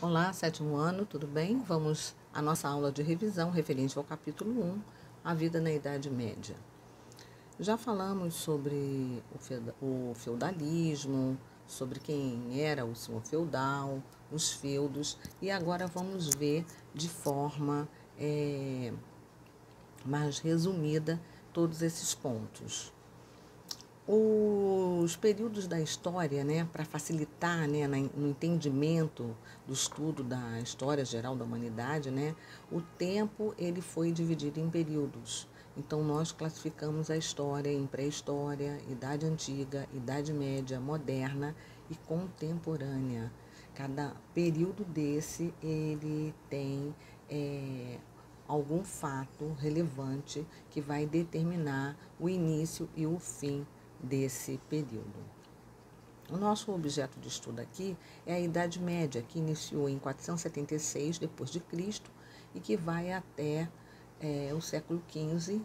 Olá, sétimo ano, tudo bem? Vamos à nossa aula de revisão referente ao capítulo 1, A Vida na Idade Média. Já falamos sobre o feudalismo, sobre quem era o senhor feudal, os feudos, e agora vamos ver de forma mais resumida todos esses pontos. Os períodos da história, para facilitar, no entendimento do estudo da história geral da humanidade, o tempo ele foi dividido em períodos. Então, nós classificamos a história em pré-história, Idade Antiga, Idade Média, Moderna e Contemporânea. Cada período desse, ele tem algum fato relevante que vai determinar o início e o fim desse período. O nosso objeto de estudo aqui é a Idade Média, que iniciou em 476 d.C. e que vai até o século XV,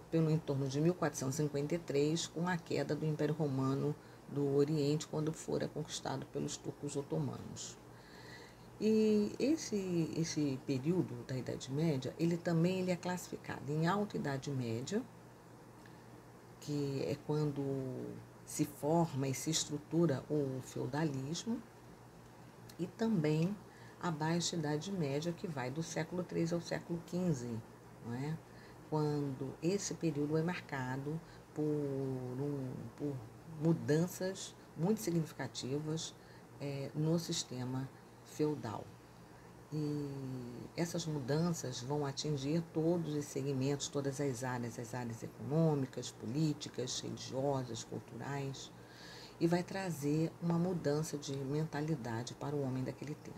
pelo entorno de 1453, com a queda do Império Romano do Oriente, quando fora conquistado pelos turcos otomanos. E esse período da Idade Média, ele também é classificado em Alta Idade Média, que é quando se forma e se estrutura o feudalismo, e também a Baixa Idade Média, que vai do século III ao século XV, não é? Quando esse período é marcado por mudanças muito significativas no sistema feudal. E essas mudanças vão atingir todos os segmentos, todas as áreas econômicas, políticas, religiosas, culturais, e vai trazer uma mudança de mentalidade para o homem daquele tempo.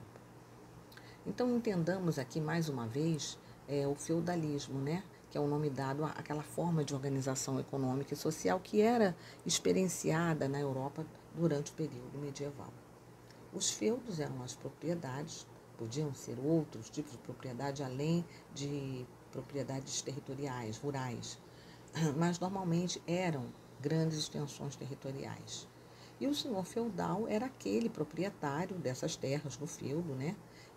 Então, entendamos aqui mais uma vez o feudalismo, que é o nome dado àquela forma de organização econômica e social que era experienciada na Europa durante o período medieval. Os feudos eram as propriedades. Podiam ser outros tipos de propriedade, além de propriedades territoriais, rurais, mas normalmente eram grandes extensões territoriais. E o senhor feudal era aquele proprietário dessas terras no feudo,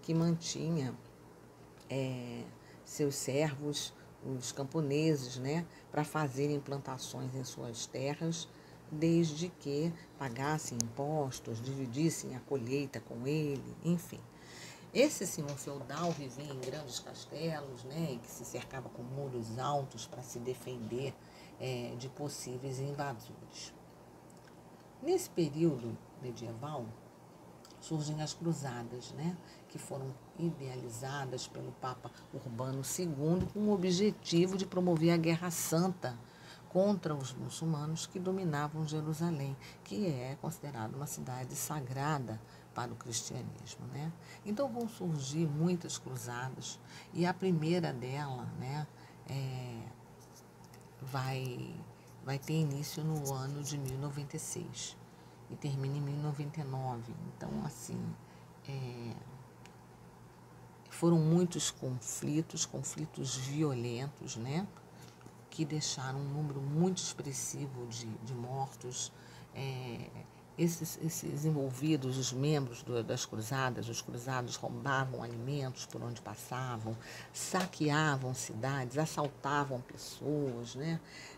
que mantinha seus servos, os camponeses, para fazerem plantações em suas terras, desde que pagassem impostos, dividissem a colheita com ele, enfim. Esse senhor feudal vivia em grandes castelos, e que se cercava com muros altos para se defender de possíveis invasores. Nesse período medieval, surgem as cruzadas, que foram idealizadas pelo Papa Urbano II com o objetivo de promover a Guerra Santa contra os muçulmanos que dominavam Jerusalém, que é considerada uma cidade sagrada para o cristianismo, Então vão surgir muitas cruzadas, e a primeira dela, vai ter início no ano de 1096 e termina em 1099. Então, assim, foram muitos conflitos violentos, que deixaram um número muito expressivo de mortos. Esses envolvidos, os membros das cruzadas, os cruzados roubavam alimentos por onde passavam, saqueavam cidades, assaltavam pessoas,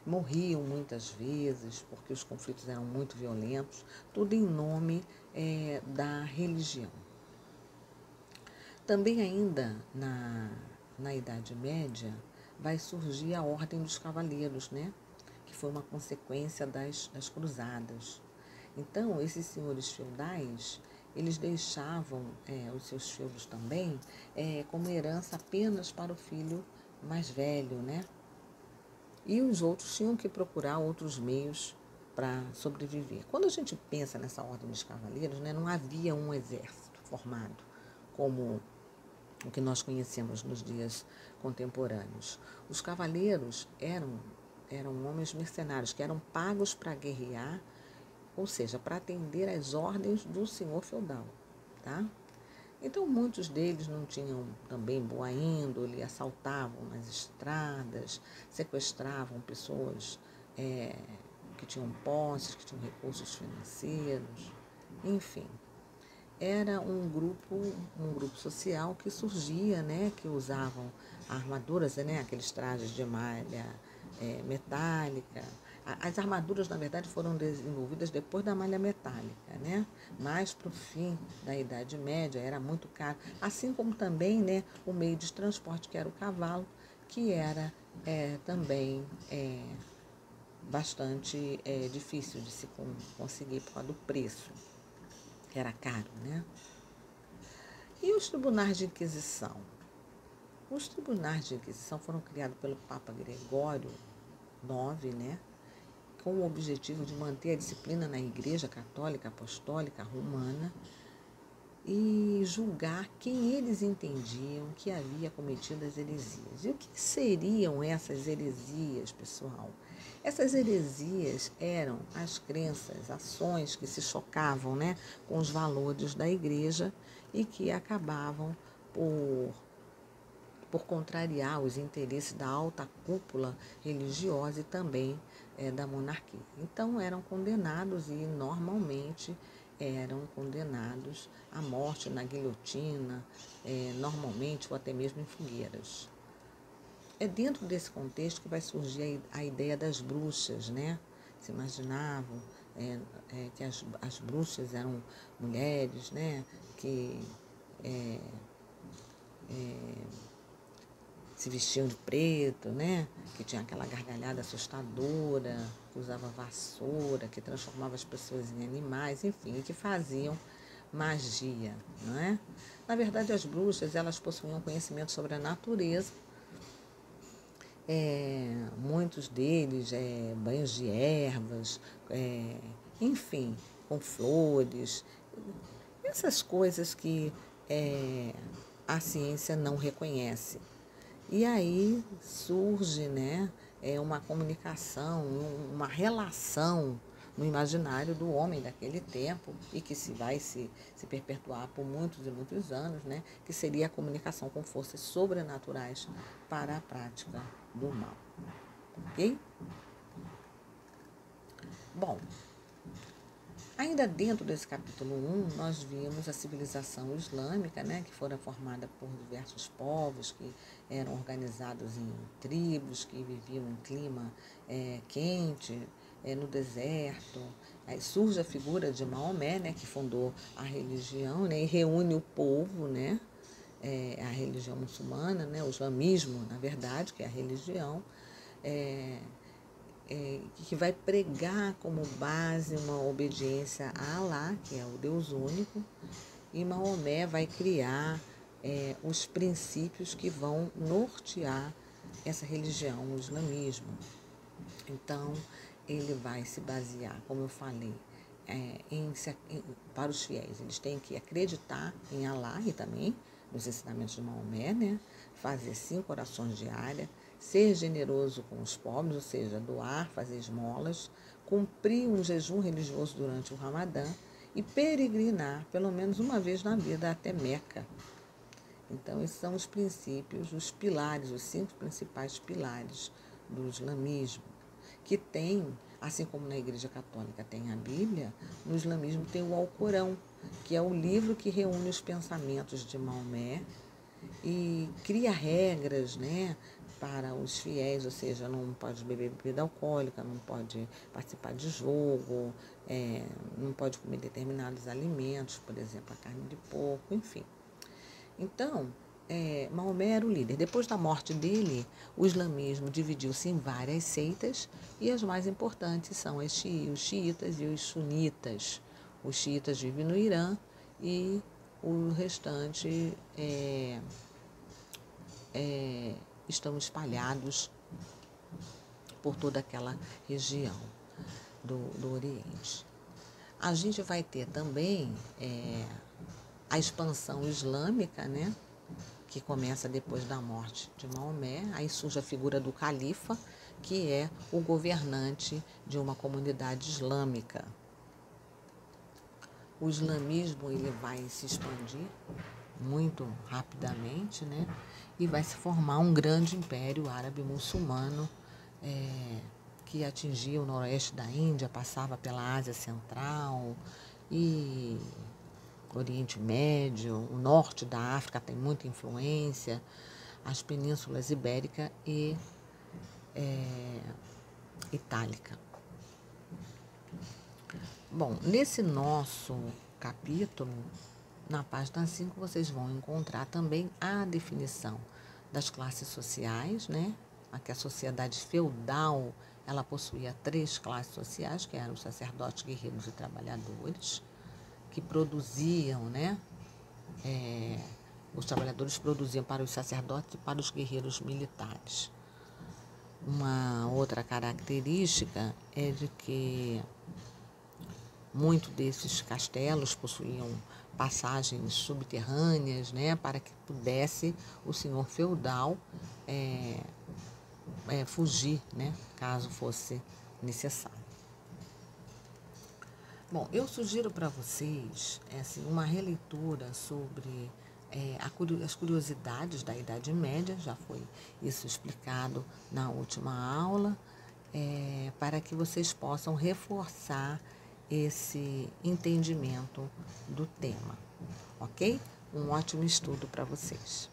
morriam muitas vezes, porque os conflitos eram muito violentos, tudo em nome da religião. Também ainda na Idade Média vai surgir a Ordem dos Cavaleiros, que foi uma consequência das cruzadas. Então, esses senhores feudais, eles deixavam os seus feudos também como herança apenas para o filho mais velho, E os outros tinham que procurar outros meios para sobreviver. Quando a gente pensa nessa Ordem dos Cavaleiros, não havia um exército formado como o que nós conhecemos nos dias contemporâneos. Os cavaleiros eram homens mercenários que eram pagos para guerrear, ou seja, para atender às ordens do senhor feudal, tá? Então, muitos deles não tinham também boa índole, assaltavam nas estradas, sequestravam pessoas que tinham posses, que tinham recursos financeiros, enfim. era um grupo social que surgia, né, que usavam armaduras, né, aqueles trajes de malha metálica. As armaduras, na verdade, foram desenvolvidas depois da malha metálica, né? Mas para o fim da Idade Média era muito caro. Assim como também, né, o meio de transporte, que era o cavalo, que era também bastante difícil de se conseguir por causa do preço, que era caro, né? E os tribunais de Inquisição? Os tribunais de Inquisição foram criados pelo Papa Gregório IX, né? Com o objetivo de manter a disciplina na Igreja Católica Apostólica Romana e julgar quem eles entendiam que havia cometido as heresias. E o que seriam essas heresias, pessoal? Essas heresias eram as crenças, ações que se chocavam, né, com os valores da Igreja e que acabavam por contrariar os interesses da alta cúpula religiosa e também da monarquia. Então, eram condenados e normalmente eram condenados à morte na guilhotina, normalmente ou até mesmo em fogueiras. É dentro desse contexto que vai surgir a ideia das bruxas, né? Se imaginavam que as bruxas eram mulheres, né? Que se vestiam de preto, né? Que tinha aquela gargalhada assustadora, que usava vassoura, que transformava as pessoas em animais, enfim, que faziam magia, não é? Na verdade, as bruxas, elas possuíam conhecimento sobre a natureza, muitos deles, banhos de ervas, enfim, com flores, essas coisas que a ciência não reconhece. E aí surge, né, uma comunicação, uma relação no imaginário do homem daquele tempo e que vai se perpetuar por muitos e muitos anos, né, que seria a comunicação com forças sobrenaturais para a prática do mal. Ok? Bom, ainda dentro desse capítulo 1, nós vimos a civilização islâmica, né, que fora formada por diversos povos que eram organizados em tribos, que viviam em clima quente, no deserto. Aí surge a figura de Maomé, né, que fundou a religião, né, e reúne o povo, né, a religião muçulmana, né, o islamismo, na verdade, que é a religião, que vai pregar como base uma obediência a Alá, que é o Deus único, e Maomé vai criar os princípios que vão nortear essa religião, o islamismo. Então, ele vai se basear, como eu falei, para os fiéis. Eles têm que acreditar em Alá e também nos ensinamentos de Maomé, né? Fazer 5 orações diárias, ser generoso com os pobres, ou seja, doar, fazer esmolas, cumprir um jejum religioso durante o Ramadã e peregrinar pelo menos uma vez na vida até Meca. Então, esses são os princípios, os pilares, os 5 principais pilares do islamismo, que tem, assim como na Igreja Católica tem a Bíblia, no islamismo tem o Alcorão, que é o livro que reúne os pensamentos de Maomé e cria regras, né, para os fiéis, ou seja, não pode beber bebida alcoólica, não pode participar de jogo, não pode comer determinados alimentos, por exemplo, a carne de porco, enfim. Então, Maomé era o líder. Depois da morte dele, o islamismo dividiu-se em várias seitas e as mais importantes são os xiitas e os sunitas. Os xiitas vivem no Irã e o restante estão espalhados por toda aquela região do Oriente. A gente vai ter também a expansão islâmica, né, que começa depois da morte de Maomé. Aí surge a figura do califa, que é o governante de uma comunidade islâmica. O islamismo ele vai se expandir muito rapidamente, né, e vai se formar um grande império árabe muçulmano que atingia o noroeste da Índia, passava pela Ásia Central e Oriente Médio, o norte da África tem muita influência, as penínsulas Ibérica e Itálica. Bom, nesse nosso capítulo, na página 5, vocês vão encontrar também a definição das classes sociais, né? Aqui a sociedade feudal, ela possuía 3 classes sociais, que eram os sacerdotes, guerreiros e trabalhadores, que produziam, né? Os trabalhadores produziam para os sacerdotes e para os guerreiros militares. Uma outra característica é de que muitos desses castelos possuíam passagens subterrâneas, né, para que pudesse o senhor feudal fugir, né, caso fosse necessário. Bom, eu sugiro para vocês assim, uma releitura sobre as curiosidades da Idade Média, já foi isso explicado na última aula, para que vocês possam reforçar esse entendimento do tema, ok? Um ótimo estudo para vocês.